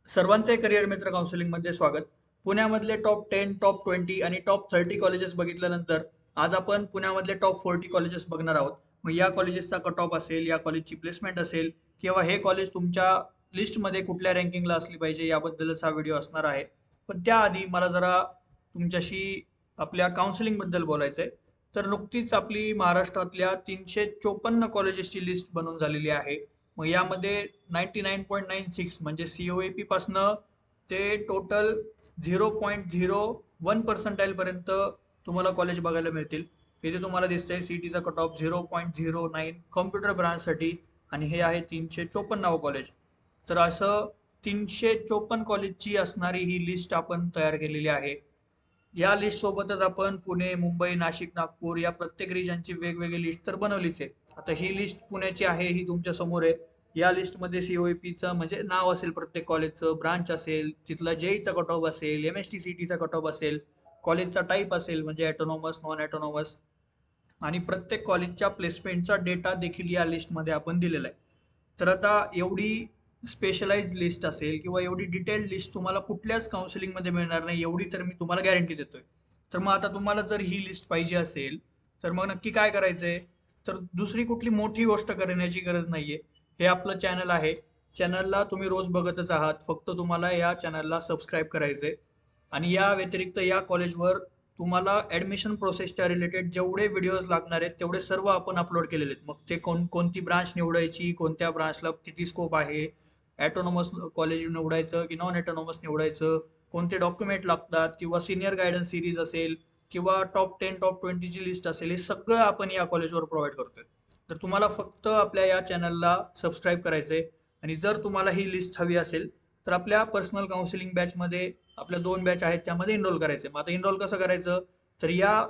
सर्वांचे करिअर मित्र काउन्सिलिंगमध्ये स्वागत. पुण्यामधले टॉप 10, टॉप 20 आणि टॉप 30 कॉलेजेस बघितल्यानंतर आज आपण पुण्यामधले टॉप 40 कॉलेजेस बघणार आहोत. मग या कॉलेजेसचा कट ऑफ असेल, या कॉलेजची प्लेसमेंट असेल किंवा हे कॉलेज तुमच्या लिस्टमध्ये कुठल्या रँकिंगला असली पाहिजे याबद्दलच हा व्हिडिओ असणार आहे. पण त्याआधी मला जरा तुमच्याशी आपल्या काउन्सिलिंगबद्दल बोलायचं आहे. तर नुकतीच आपली महाराष्ट्रातल्या 354 कॉलेजेसची लिस्ट बनवून झालेली आहे. मग यामध्ये 99.96 म्हणजे COAP पासनं ते टोटल 0.01 पर्यंत तुम्हाला कॉलेज बघायला मिळतील. इथे तुम्हाला दिसतंय सीईटीचा कट ऑफ 0.09 कॉम्प्युटर ब्रांचसाठी आणि हे आहे 354 कॉलेज. तर असं 354 कॉलेजची असणारी ही लिस्ट आपण तयार केलेली आहे. या लिस्ट सोबतच आपण पुणे, मुंबई, नाशिक, नागपूर या प्रत्येक रिजनची वेगवेगळी लिस्ट तर बनवलीच आहे. आता ही लिस्ट पुण्याची आहे, ही तुमच्या समोर आहे. या लिस्टमध्ये COEPचं म्हणजे नाव असेल, प्रत्येक कॉलेजचं ब्रांच असेल, तिथला JEEचा कट ऑफ असेल, MST CETचा कट ऑफ असेल, कॉलेजचा टाईप असेल म्हणजे ॲटोनॉमस, नॉन ॲटोनॉमस आणि प्रत्येक कॉलेजच्या प्लेसमेंटचा डेटा देखील या लिस्टमध्ये आपण दिलेला आहे. तर आता एवढी स्पेशलाइज लिस्ट असेल किंवा एवढी डिटेल्ड लिस्ट तुम्हाला कुठल्याच काउन्सिलिंगमध्ये मिळणार नाही, एवढी तर मी तुम्हाला गॅरंटी देतोय. तर मग आता तुम्हाला जर ही लिस्ट पाहिजे असेल तर मग नक्की काय करायचंय? तर दुसरी कुठली मोठी गोष्ट करण्याची गरज नाहीये. हे आपलं चॅनल आहे. चॅनलला तुम्ही रोज बघतच आहात. फक्त तुम्हाला या चॅनलला सबस्क्राईब करायचंय आणि या व्यतिरिक्त या कॉलेजवर तुम्हाला ऍडमिशन प्रोसेसच्या रिलेटेड जेवढे व्हिडिओज लागणार आहेत तेवढे सर्व आपण अपलोड केलेले आहेत. मग ते कोणती ब्रांच निवडायची, कोणत्या ब्रांचला किती स्कोप आहे, ॲटोनॉमस कॉलेज निवडायचं की नॉन ॲटोनॉमस निवडायचं, कोणते डॉक्युमेंट लागतात किंवा सिनियर गायडन्स सिरीज असेल किंवा टॉप 10, टॉप 20ची लिस्ट असेल, हे सगळं आपण या कॉलेजवर प्रोव्हाइड करतोय. तर तुम्हाला फक्त आपल्या या चॅनलला सबस्क्राईब करायचंय आणि जर तुम्हाला ही लिस्ट हवी असेल तर आपल्या पर्सनल काउन्सिलिंग बॅचमध्ये आपल्या 2 बॅच आहेत त्यामध्ये एनरोल करायचे. मग आता एनरोल कसं करायचं? तर या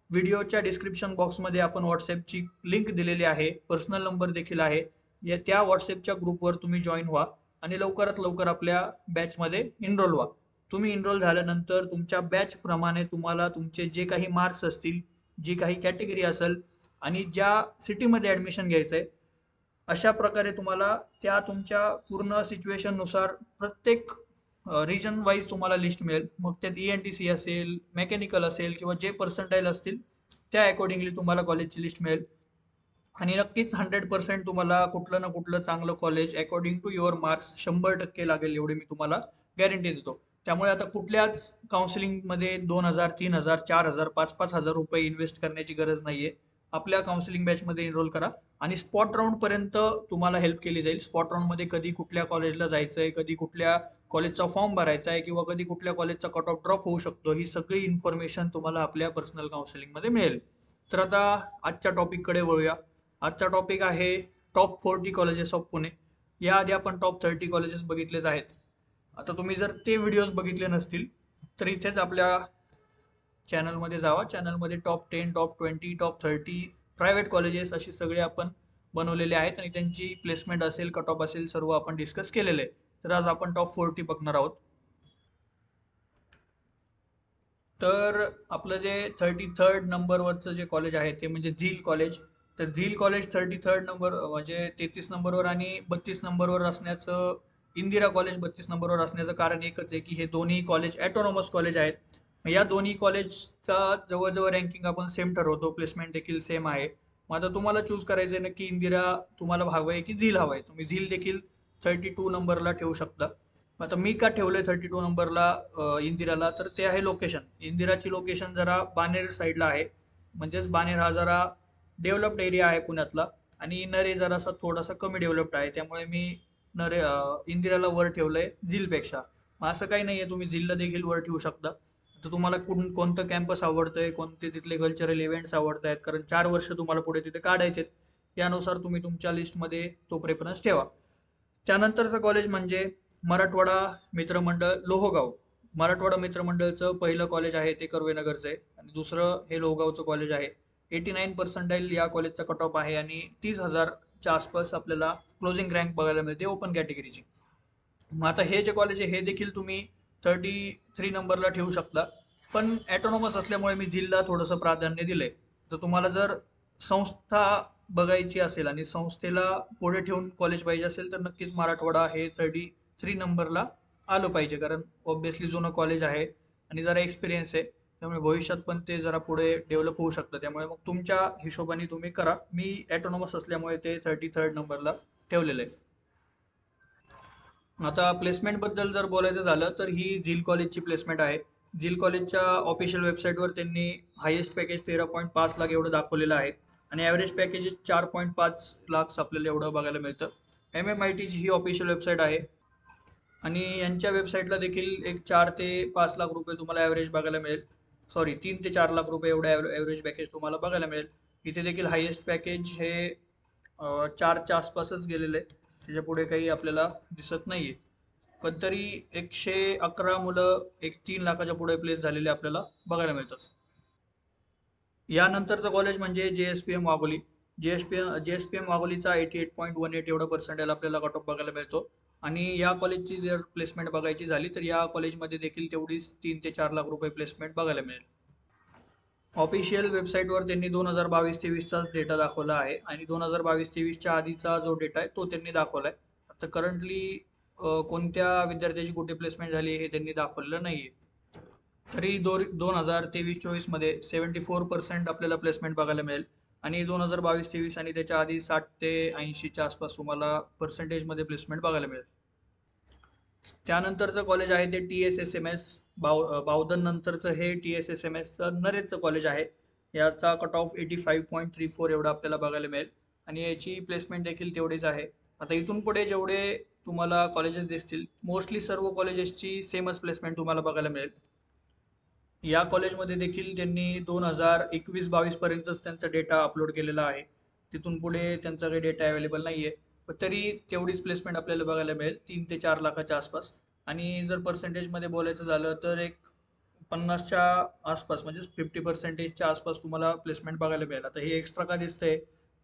व्हिडिओच्या डिस्क्रिप्शन बॉक्समध्ये आपण व्हॉट्सअपची लिंक दिलेली आहे, पर्सनल नंबर देखील आहे. त्या व्हॉट्सअपच्या ग्रुपवर तुम्ही जॉईन व्हा आणि लवकरात लवकर आपल्या बॅचमध्ये एनरोल व्हा. तुम्ही एनरोल झाल्यानंतर तुमच्या बॅच प्रमाणे तुम्हाला तुमचे जे काही मार्क्स असतील, जी काही कॅटेगरी असेल आणि ज्या सिटीमध्ये ॲडमिशन घ्यायचं आहे, अशा प्रकारे तुम्हाला त्या तुमच्या पूर्ण सिच्युएशननुसार प्रत्येक रिजन वाईज तुम्हाला लिस्ट मिळेल. मग त्यात ENTC असेल, मेकॅनिकल असेल किंवा जे पर्सेंटाईल असतील त्या अकॉर्डिंगली तुम्हाला कॉलेजची लिस्ट मिळेल. आणि नक्कीच 100% तुम्हाला कुठलं ना कुठलं चांगलं college according to your marks 100% लागेल, एवढी मी तुम्हाला गॅरंटी देतो. त्यामुळे आता कुठल्याच काउन्सिलिंगमध्ये 2,000, 3,000, 4,000, 5,000 रुपये इन्व्हेस्ट करण्याची गरज नाहीये. आपल्या काउन्सिलिंग बॅचमध्ये एनरोल करा आणि स्पॉट राऊंड पर्यंत तुम्हाला हेल्प केली जाईल. स्पॉट राऊंडमध्ये कधी कुठल्या कॉलेजला जायचंय, कधी कुठल्या कॉलेजचा फॉर्म भरायचा आहे किंवा कधी कुठल्या कॉलेजचा कट ऑफ ड्रॉप होऊ शकतो, ही सगळी इन्फॉर्मेशन तुम्हाला आपल्या पर्सनल काउन्सिलिंगमध्ये मिळेल. तर आता आजच्या टॉपिककडे वळूया. आजचा टॉपिक आहे टॉप 40 कॉलेजेस ऑफ पुणे. याआधी आपण टॉप 30 कॉलेजेस बघितलेच आहेत. आता तुम्ही जर ते व्हिडिओज बघितले नसतील तर इथेच आपल्या चॅनलमध्ये जावा. चॅनलमध्ये top 10, top 20, top 30 private colleges असे सगळे आपण बनवलेले आहेत आणि त्यांची प्लेसमेंट असेल, कट ऑफ असेल, सर्व आपण डिस्कस केलेले आहे. तर आज आपण टॉप 40 बघणार आहोत. तर आपलं जे 33rd नंबरवरचं जे कॉलेज आहे ते म्हणजे झील कॉलेज. तर झील कॉलेज 33rd नंबर म्हणजे 33 नंबरवर आणि 32 नंबरवर असण्याचं, इंदिरा कॉलेज 32 नंबरवर असण्याचं कारण एकच आहे की हे दोन्ही कॉलेज ॲटोनॉमस कॉलेज आहेत. मग या दोन्ही कॉलेजचा जवळजवळ रँकिंग आपण सेम ठरवतो, प्लेसमेंट देखील सेम आहे. मग आता तुम्हाला चूज करायचं आहे नक्की इंदिरा तुम्हाला हवं आहे की झील हवं आहे. तुम्ही झील देखील 32 नंबरला ठेवू शकता. आता मी का ठेवलंय 32 नंबरला इंदिराला? तर ते आहे लोकेशन. इंदिराची लोकेशन जरा बाणेर साईडला आहे. म्हणजेच बाणेर हा जरा डेव्हलप्ड एरिया आहे पुण्यातला आणि नरे जरासा थोडासा कमी डेव्हलप्ड आहे. त्यामुळे मी इंदिराला वर ठेवलंय झीलपेक्षा. मग असं काही नाहीये, तुम्ही झीलला देखील वर ठेवू शकता. तर तुम्हाला कोणतं कॅम्पस आवडतंय, कोणते तिथले कल्चरल इव्हेंट्स आवडत आहेत, कारण 4 वर्ष तुम्हाला पुढे तिथे काढायचे, यानुसार तुम्ही तुमच्या लिस्टमध्ये तो प्रेफरन्स ठेवा. त्यानंतरचं कॉलेज म्हणजे मराठवाडा मित्रमंडळ लोहगाव. मराठवाडा मित्रमंडळचं पहिलं कॉलेज आहे ते कर्वेनगरचं आहे आणि दुसरं हे लोहगावचं कॉलेज आहे. 89% या कॉलेजचा कट ऑफ आहे आणि 30,000च्या आसपास आपल्याला क्लोजिंग रँक बघायला मिळते ओपन कॅटेगरीची. मग आता हे जे कॉलेज आहे हे देखील तुम्ही 33 नंबरला ठेवू शकता. पण ॲटोनॉमस असल्यामुळे मी जिल्हा थोडंसं प्राधान्य दिलंय. तर तुम्हाला जर संस्था बघायची असेल आणि संस्थेला पुढे ठेवून कॉलेज पाहिजे असेल तर नक्कीच मराठवाडा हे 33 नंबरला आलं पाहिजे, कारण ऑब्व्हियसली जुनं कॉलेज आहे आणि जरा एक्सपिरियन्स आहे, त्यामुळे भविष्यात पण ते जरा पुढे डेव्हलप होऊ शकतं. त्यामुळे मग तुमच्या हिशोबाने तुम्ही करा. मी ॲटोनॉमस असल्यामुळे ते 33rd नंबरला ठेवलेलं आहे. आता प्लेसमेंटबद्दल जर बोलायचं झालं तर ही झील कॉलेजची प्लेसमेंट आहे. झील कॉलेजच्या ऑफिशियल वेबसाईटवर त्यांनी हायेस्ट पॅकेज 13.5 लाख एवढं दाखवलेलं आहे आणि ॲव्हरेज पॅकेज 4.5 लाख आपल्याला एवढं बघायला मिळतं. MMITची ही ऑफिशियल वेबसाईट आहे आणि यांच्या वेबसाईटला देखील एक 4 ते 5 लाख रुपये तुम्हाला ॲव्हरेज बघायला मिळेल. सॉरी, 3 ते 4 लाख रुपये एवढं ॲव्हरेज पॅकेज तुम्हाला बघायला मिळेल. इथे देखील हायेस्ट पॅकेज हे 4च्या आसपासच गेलेलं आहे, त्याच्या पुढे काही आपल्याला दिसत नाहीये. पण तरी 111 मुलं एक 3 लाखाच्या पुढे प्लेस झालेले आपल्याला बघायला मिळतात. यानंतरचं कॉलेज म्हणजे JSPM वाघोली. JSPM वाघोलीचा 88.18 एवढं पर्सेंटेज आपल्याला कट ऑफ बघायला मिळतो आणि या कॉलेजची जर प्लेसमेंट बघायची झाली तर या कॉलेजमध्ये देखील तेवढीच 3 ते 4 लाख रुपये प्लेसमेंट बघायला मिळेल. ऑफिशियल वेबसाईटवर त्यांनी 2022-23चाच डेटा दाखवला आहे आणि 2022-23च्या आधीचा जो डेटा आहे तो त्यांनी दाखवला आहे. आता करंटली कोणत्या विद्यार्थ्याची कुठे प्लेसमेंट झाली हे त्यांनी दाखवलेलं नाही आहे. तरी 2023-24मध्ये 74% आपल्याला प्लेसमेंट बघायला मिळेल आणि 2022-23 आणि त्याच्या आधी 60 ते 80च्या आसपास तुम्हाला पर्सेंटेजमध्ये प्लेसमेंट बघायला मिळेल. त्यानंतरचं कॉलेज आहे ते TSSMS बावधन नंतरचं हे TSSMSचं नरेचं कॉलेज आहे. याचा कट ऑफ 85.34 एवढा आपल्याला बघायला मिळेल आणि याची प्लेसमेंट देखील तेवढीच आहे. आता इथून पुढे जेवढे तुम्हाला कॉलेजेस दिसतील मोस्टली सर्व कॉलेजेसची सेमच प्लेसमेंट तुम्हाला बघायला मिळेल. या कॉलेजमध्ये देखील त्यांनी 2021-22 पर्यंतच त्यांचा डेटा अपलोड केलेला आहे. तिथून पुढे त्यांचा काही डेटा अवेलेबल नाही आहे. पण तरी तेवढीच प्लेसमेंट आपल्याला बघायला मिळेल 3 ते 4 लाखाच्या आसपास. आणि जर पर्सेंटेजमध्ये बोलायचं झालं तर एक 50च्या आसपास म्हणजे 50%च्या आसपास तुम्हाला प्लेसमेंट बघायला मिळेल. आता हे एक्स्ट्रा का दिसतंय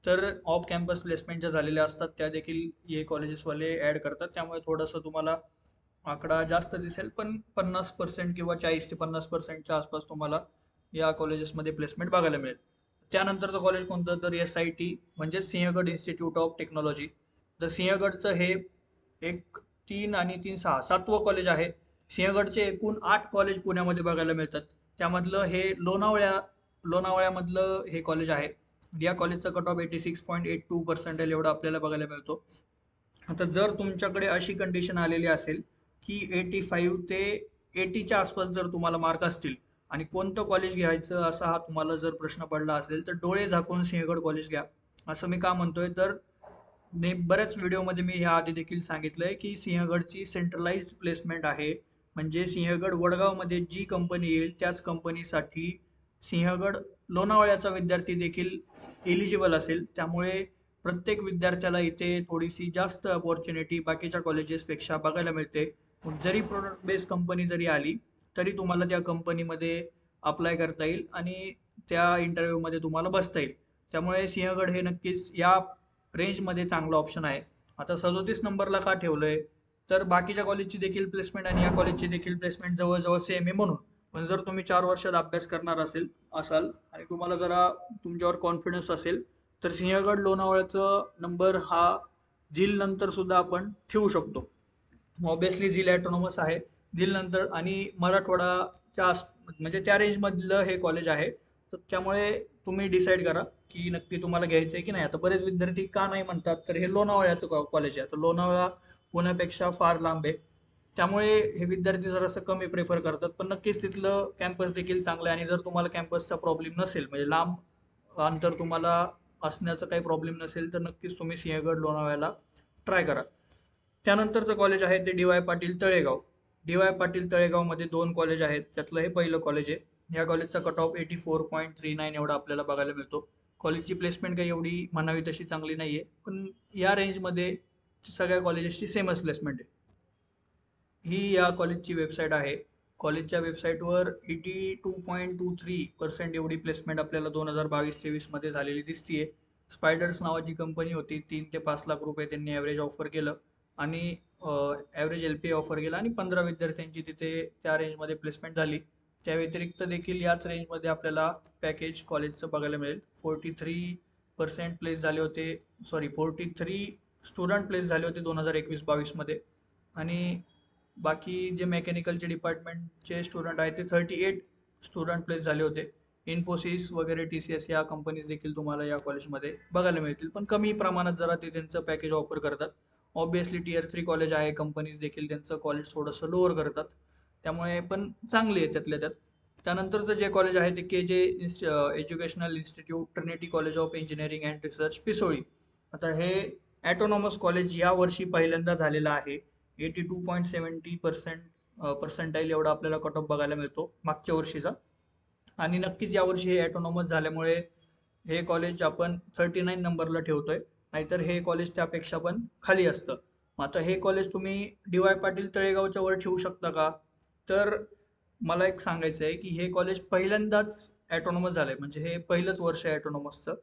तर ऑफ कॅम्पस प्लेसमेंट ज्या झालेल्या असतात त्या देखील हे कॉलेजेसवाले ॲड करतात, त्यामुळे थोडंसं तुम्हाला आकडा जास्त दिसेल. पण 50% किंवा 40 ते 50%च्या आसपास तुम्हाला या कॉलेजेसमध्ये प्लेसमेंट बघायला मिळेल. त्यानंतरचं कॉलेज कोणतं तर SIT म्हणजे सिंहगड इन्स्टिट्यूट ऑफ टेक्नॉलॉजी. तर सिंहगडचं हे एक 3 आणि 3 6 7वं कॉलेज आहे. सिंहगडचे एकूण 8 कॉलेज पुण्यामध्ये बघायला मिळतात. त्यामधलं हे लोणावळ्यामधलं हे कॉलेज आहे. या कॉलेजचा कट ऑफ 86.82% एवढा आपल्याला बघायला मिळतो. आता जर तुमच्याकडे अशी कंडिशन आलेली असेल की 85 ते 80च्या आसपास जर तुम्हाला मार्क असतील आणि कोणतं कॉलेज घ्यायचं असा हा तुम्हाला जर प्रश्न पडला असेल तर डोळे झाकून सिंहगड कॉलेज घ्या. असं मी का म्हणतोय तर बऱ्याच व्हिडिओमध्ये मी ह्या आधी देखील सांगितलंय की सिंहगडची सेंट्रलाइज्ड प्लेसमेंट आहे. म्हणजे सिंहगड वडगावमध्ये जी कंपनी येईल त्याच कंपनीसाठी सिंहगड लोणावळ्याचा विद्यार्थी देखील एलिजिबल असेल. त्यामुळे प्रत्येक विद्यार्थ्याला इथे थोडीशी जास्त अपॉर्च्युनिटी बाकीच्या कॉलेजेसपेक्षा बघायला मिळते. जरी प्रोडक्ट बेस्ड कंपनी जरी आली तरी तुम्हाला त्या कंपनीमध्ये अप्लाय करता येईल आणि त्या इंटरव्ह्यूमध्ये तुम्हाला बसता येईल. त्यामुळे सिंहगड हे नक्कीच या रेंजमध्ये चांगला ऑप्शन आहे. आता 37 नंबरला का ठेवलंय तर बाकीच्या कॉलेजची देखील प्लेसमेंट आणि या कॉलेजची देखील प्लेसमेंट जवळजवळ सेम आहे म्हणून. पण जर तुम्ही 4 वर्षात अभ्यास करणार असाल आणि तुम्हाला जरा तुमच्यावर कॉन्फिडन्स असेल तर सिंहगड लोणावळ्याचा नंबर हा झील नंतर सुद्धा आपण ठेवू शकतो. ऑब्विसली झील ॲटोनॉमस आहे. झील नंतर आणि मराठवाडाच्या म्हणजे त्या रेंजमधलं हे कॉलेज आहे. तर त्यामुळे तुम्ही डिसाईड करा की नक्की तुम्हाला घ्यायचं आहे की नाही. आता बरेच विद्यार्थी का नाही म्हणतात तर हे लोणावळ्याचं कॉलेज आहे. तर लोणावळा पुण्यापेक्षा फार लांब आहे, त्यामुळे हे विद्यार्थी जरासं कमी प्रेफर करतात. पण नक्कीच तिथलं कॅम्पस देखील चांगलं आहे आणि जर तुम्हाला कॅम्पसचा प्रॉब्लेम नसेल म्हणजे लांब अंतर तुम्हाला असण्याचा काही प्रॉब्लेम नसेल तर नक्कीच तुम्ही सिंहगड लोणावळ्याला ट्राय करा. त्यानंतरचं कॉलेज आहे ते DY पाटील तळेगाव. DY पाटील तळेगावमध्ये 2 कॉलेज आहेत, त्यातलं हे पहिलं कॉलेज आहे. या कॉलेजचा कट ऑफ 84.39 एवढा आपल्याला बघायला मिळतो. कॉलेजची प्लेसमेंट काही एवढी म्हणावी तशी चांगली नाही आहे, पण या रेंजमध्ये सगळ्या कॉलेजेसची सेमच प्लेसमेंट आहे. ही या कॉलेजची वेबसाईट आहे. कॉलेजच्या वेबसाईटवर 82.23% एवढी प्लेसमेंट आपल्याला 2022-23मध्ये झालेली दिसतीये. स्पायडर्स नावाची कंपनी होती. 3 ते 5 लाख रुपये त्यांनी ॲव्हरेज ऑफर केलं आणि ॲव्हरेज LPA ऑफर केला आणि 15 विद्यार्थ्यांची तिथे त्या रेंजमध्ये प्लेसमेंट झाली. त्या व्यतिरिक्त देखील याच रेंजमध्ये आपल्याला पॅकेज कॉलेजचं बघायला मिळेल. 43% प्लेस झाले होते, सॉरी 43 स्टुडंट प्लेस झाले होते 2021-22मध्ये आणि बाकी जे मेकॅनिकलचे डिपार्टमेंटचे स्टुडंट आहेत ते 38 स्टुडंट प्लेस झाले होते. इन्फोसिस वगैरे TCS या कंपनीज देखील तुम्हाला या कॉलेजमध्ये बघायला मिळतील, पण कमी प्रमाणात जरा ते त्यांचं पॅकेज ऑफर करतात. ऑब्विसली Tier 3 कॉलेज आहे, कंपनीज देखील त्यांचं कॉलेज थोडंसं लोअर करतात, त्यामुळे पण चांगले आहे त्यातल्या त्यात. त्यानंतरचं जे कॉलेज आहे ते KJ educational institute Trinity college of engineering and research Pisoli. आता हे ॲटोनॉमस कॉलेज या वर्षी पहिल्यांदा झालेलं आहे. 82.70% पर्सेंटाईल एवढा आपल्याला कट ऑफ बघायला मिळतो मागच्या वर्षीचा. आणि नक्कीच यावर्षी हे ॲटोनॉमस झाल्यामुळे हे कॉलेज आपण 39 नंबरला ठेवतोय, नाहीतर हे कॉलेज त्यापेक्षा पण खाली असतं. आता हे कॉलेज तुम्ही DY पाटील तळेगावच्या वर ठेवू शकता का? तर मला एक सांगायचं आहे की हे कॉलेज पहिल्यांदाच ॲटोनॉमस झालंय, म्हणजे हे पहिलंच वर्ष आहे ॲटोनॉमसचं.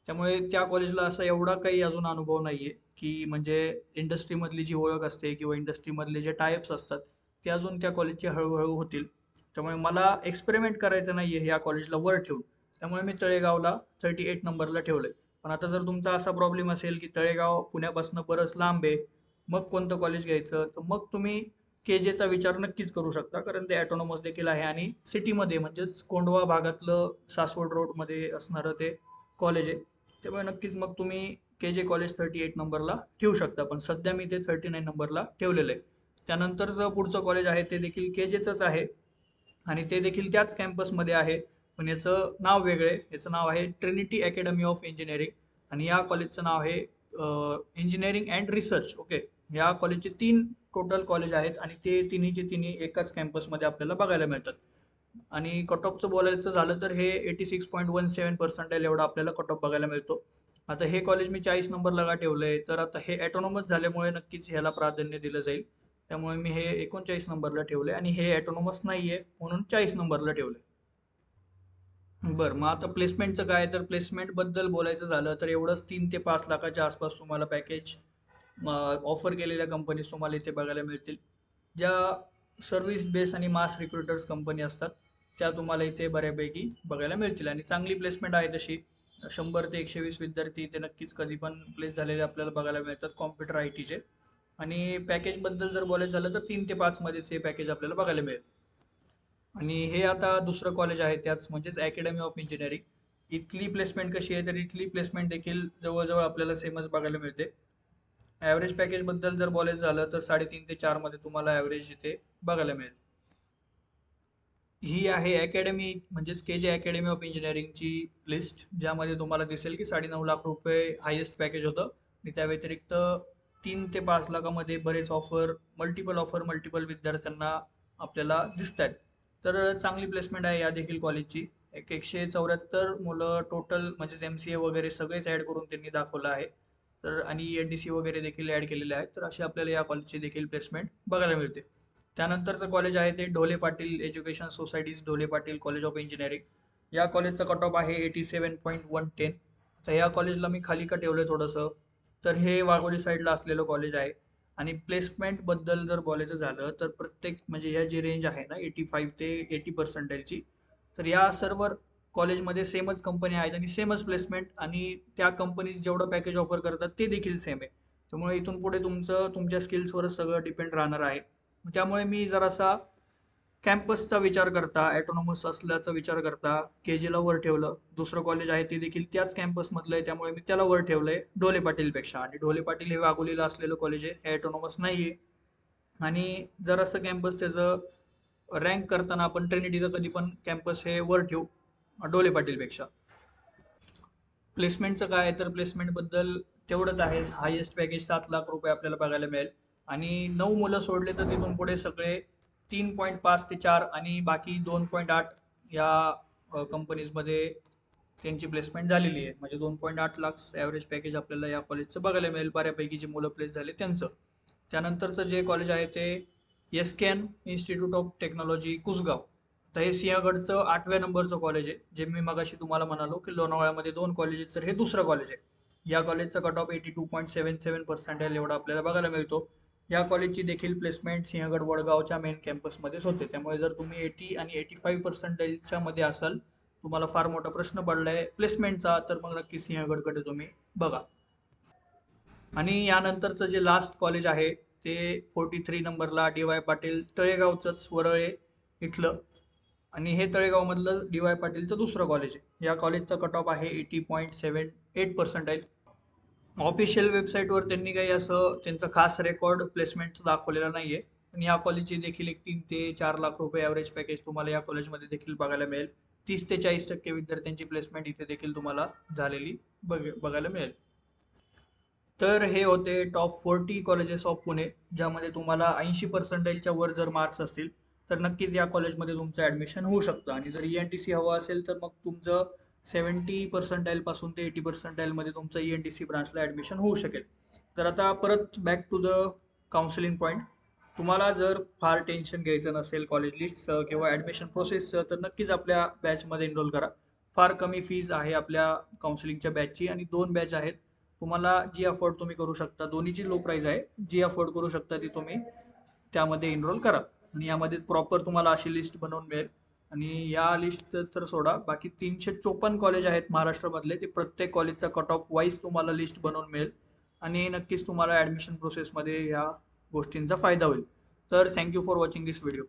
त्यामुळे त्या कॉलेजला असा एवढा काही अजून अनुभव नाहीये की म्हणजे इंडस्ट्रीमधली जी ओळख असते किंवा इंडस्ट्रीमधले जे टायप्स असतात ते अजून त्या कॉलेजचे हळूहळू होतील. त्यामुळे मला एक्सपेरिमेंट करायचं नाहीये या कॉलेजला वर ठेवून, त्यामुळे मी तळेगावला 38 नंबरला ठेवलंय. पण आता जर तुमचा असा प्रॉब्लेम असेल की तळेगाव पुण्यापासून बरंच लांब आहे, मग कोणतं कॉलेज घ्यायचं, तर मग तुम्ही KJचा विचार नक्कीच करू शकता, कारण ते ॲटोनॉमस देखील आहे आणि सिटीमध्ये म्हणजेच कोंढवा भागातलं सासवड रोडमध्ये असणारं ते कॉलेज आहे. त्यामुळे नक्कीच मग तुम्ही KJ कॉलेज 38 नंबरला ठेवू शकता, पण सध्या मी ते 39 नंबरला ठेवलेलं आहे. त्यानंतरचं पुढचं कॉलेज आहे ते देखील KJचंच आहे आणि ते देखील त्याच कॅम्पसमध्ये आहे, पण याचं नाव वेगळे. याचं नाव आहे ट्रिनिटी अकॅडमी ऑफ इंजिनिअरिंग आणि या कॉलेजचं नाव आहे इंजिनिअरिंग अँड रिसर्च. ओके, या कॉलेजचे 3 टोटल कॉलेज आहेत आणि ते तिन्हीचे तिन्ही एकाच कॅम्पसमध्ये आपल्याला बघायला मिळतात. आणि कट ऑफचं बोलायचं झालं तर हे 86.17% एवढा आपल्याला कट ऑफ बघायला मिळतो. आता हे कॉलेज मी 40 नंबरला का ठेवलंय, तर आता हे ॲटोनॉमस झाल्यामुळे नक्कीच ह्याला प्राधान्य दिलं जाईल. त्यामुळे मी हे 39 नंबरला ठेवलंय आणि हे ॲटोनॉमस नाहीये म्हणून 40 नंबरला ठेवलंय. बरं, मग आता प्लेसमेंटचं काय, तर प्लेसमेंटबद्दल बोलायचं झालं तर एवढंच 3 ते 5 लाखाच्या आसपास तुम्हाला पॅकेज ऑफर केलेल्या कंपनीज तुम्हाला इथे बघायला मिळतील. ज्या सर्व्हिस बेस आणि मास रिक्रुटर्स कंपनी असतात त्या तुम्हाला इथे बऱ्यापैकी बघायला मिळतील आणि चांगली प्लेसमेंट आहे तशी. 100 ते 120 विद्यार्थी इथे नक्कीच कधी पण प्लेस झालेले आपल्याला बघायला मिळतात कॉम्प्युटर IT चे. आणि पॅकेजबद्दल जर बोलायचं झालं तर 3 ते 5 मध्येच हे पॅकेज आपल्याला बघायला मिळेल. आणि हे आता दुसरं कॉलेज आहे त्याच म्हणजेच अकॅडमी ऑफ इंजिनिअरिंग. इथली प्लेसमेंट कशी आहे, तर इथली प्लेसमेंट देखील जवळजवळ आपल्याला सेमच बघायला मिळते. ॲव्हरेज पॅकेजबद्दल जर बोलायचं झालं तर 3.5 ते 4 मध्ये तुम्हाला ॲव्हरेज इथे बघायला मिळेल. ही आहे अकॅडमी म्हणजेच KJ अकॅडमी ऑफ इंजिनिअरिंगची लिस्ट, ज्यामध्ये तुम्हाला दिसेल की 9.5 लाख रुपये हायेस्ट पॅकेज होतं आणि त्या व्यतिरिक्त 3 ते 5 लाखामध्ये बरेच ऑफर, मल्टिपल विद्यार्थ्यांना आपल्याला दिसत आहेत. तर चांगली प्लेसमेंट आहे या देखील कॉलेजची. 174 मुलं टोटल म्हणजेच MCA वगैरे सगळेच ॲड करून त्यांनी दाखवलं आहे. तर आणि NDC वगैरे देखील ॲड केलेले आहेत, तर अशी आपल्याला या कॉलेजची देखील प्लेसमेंट बघायला मिळते. त्यानंतरचं कॉलेज आहे ते Dhole Patil education societies Dhole Patil college of engineering. या कॉलेजचा कट ऑफ आहे 87.110. तर या कॉलेजला मी खाली का ठेवलं थोडंसं, तर हे वाघोली साईडला असलेलं कॉलेज आहे. आणि प्लेसमेंटबद्दल जर बोलायचं झालं तर प्रत्येक म्हणजे ह्या जी रेंज आहे ना 85 ते 80 पर्सेंटाईलची, तर या सर्व कॉलेजमध्ये सेमच कंपनी आहेत आणि सेमच प्लेसमेंट आणि त्या कंपनीज जेवढं पॅकेज ऑफर करतात ते देखील सेम आहे. त्यामुळे इथून पुढे तुमचं तुमच्या स्किल्सवरच सगळं डिपेंड राहणार आहे. त्यामुळे मी जरासा कॅम्पसचा विचार करता, ॲटोनॉमस असल्याचा विचार करता KJला वर ठेवलं. दुसरं कॉलेज आहे ते देखील त्याच कॅम्पसमधलं आहे, त्यामुळे मी त्याला वर ठेवलंय ढोले पाटीलपेक्षा. आणि ढोले पाटील हे वाघोलीला असलेलं कॉलेज आहे, हे ॲटोनॉमस नाही आहे. आणि जरासं कॅम्पस त्याचं रँक करताना आपण ट्रिनिटीचं कधी पण कॅम्पस हे वर ठेवू ढोले पाटीलपेक्षा. प्लेसमेंटचं काय आहे, तर प्लेसमेंटबद्दल तेवढंच आहे. हायेस्ट पॅकेज 7 लाख रुपये आपल्याला बघायला मिळेल. आणि 9 मुलं सोडले तर तिथून पुढे सगळे 3.5 ते 4 आणि बाकी 2.8 या कंपनीजमध्ये त्यांची प्लेसमेंट झालेली आहे. म्हणजे 2.8 लाख ॲव्हरेज पॅकेज आपल्याला या कॉलेजचं बघायला मिळेल, बऱ्यापैकी जे मुलं प्लेस झाले त्यांचं. त्यानंतरचं जे कॉलेज आहे ते SKN institute of technology Kusgaon. तर हे सिंहगडचं 8व्या नंबरचं कॉलेज आहे, जे मी मगाशी तुम्हाला म्हणालो की लोणावळ्यामध्ये 2 कॉलेज आहेत, तर हे दुसरं कॉलेज आहे. या कॉलेजचा कट ऑफ 82.77% एवढा आपल्याला बघायला मिळतो. या कॉलेजची देखील प्लेसमेंट सिंहगड वडगावच्या मेन कॅम्पसमध्येच होते. त्यामुळे जर तुम्ही 80 आणि 85% मध्ये असाल, तुम्हाला फार मोठा प्रश्न पडलाय प्लेसमेंटचा, तर मग नक्की सिंहगडकडे तुम्ही बघा. आणि यानंतरचं जे लास्ट कॉलेज आहे ते 43 नंबरला DY पाटील तळेगावचंच वरळे इथलं, आणि हे तळेगावमधलं DY पाटीलचं दुसरं कॉलेज आहे. या कॉलेजचा कट ऑफ आहे 80.78%. ऑफिशियल वेबसाईटवर त्यांनी काही असं त्यांचं खास रेकॉर्ड प्लेसमेंट दाखवलेला नाहीये. पण या कॉलेजची देखील एक 3 ते 4 लाख रुपये ॲव्हरेज पॅकेज तुम्हाला या कॉलेजमध्ये देखील बघायला मिळेल. 30 ते 40% विद्यार्थ्यांची प्लेसमेंट इथे देखील तुम्हाला झालेली बघायला मिळेल. तर हे होते टॉप 40 कॉलेजेस ऑफ पुणे, ज्यामध्ये तुम्हाला 80% वर जर मार्क्स असतील तर नक्कीच या कॉलेजमध्ये तुमचं ॲडमिशन होऊ शकतं. आणि जर ENTC हवं असेल तर मग तुमचं 70% पासून ते 80% मध्ये तुमचं ENTC ब्रांचला ॲडमिशन होऊ शकेल. तर आता परत back to the counselling point. तुम्हाला जर फार टेन्शन घ्यायचं नसेल कॉलेज लिस्टचं किंवा ॲडमिशन प्रोसेसचं, तर नक्कीच आपल्या बॅचमध्ये एनरोल करा. फार कमी फीज आहे आपल्या काउन्सिलिंगच्या बॅचची, आणि 2 बॅच आहेत. तुम्हाला जी अफोर्ड तुम्ही करू शकता, दोन्हीची लो प्राईज आहे, जी अफोर्ड करू शकता ती तुम्ही त्यामध्ये एनरोल करा. आणि यामध्ये प्रॉपर तुम्हाला अशी लिस्ट बनवून मिळेल. आणि या लिस्ट तर सोडा, बाकी 354 कॉलेज आहेत महाराष्ट्रामधले, ते प्रत्येक कॉलेजचा कट ऑफ वाईज तुम्हाला लिस्ट बनवून मिळेल. आणि नक्कीच तुम्हाला ॲडमिशन प्रोसेसमध्ये ह्या गोष्टींचा फायदा होईल. तर thank you for watching this video.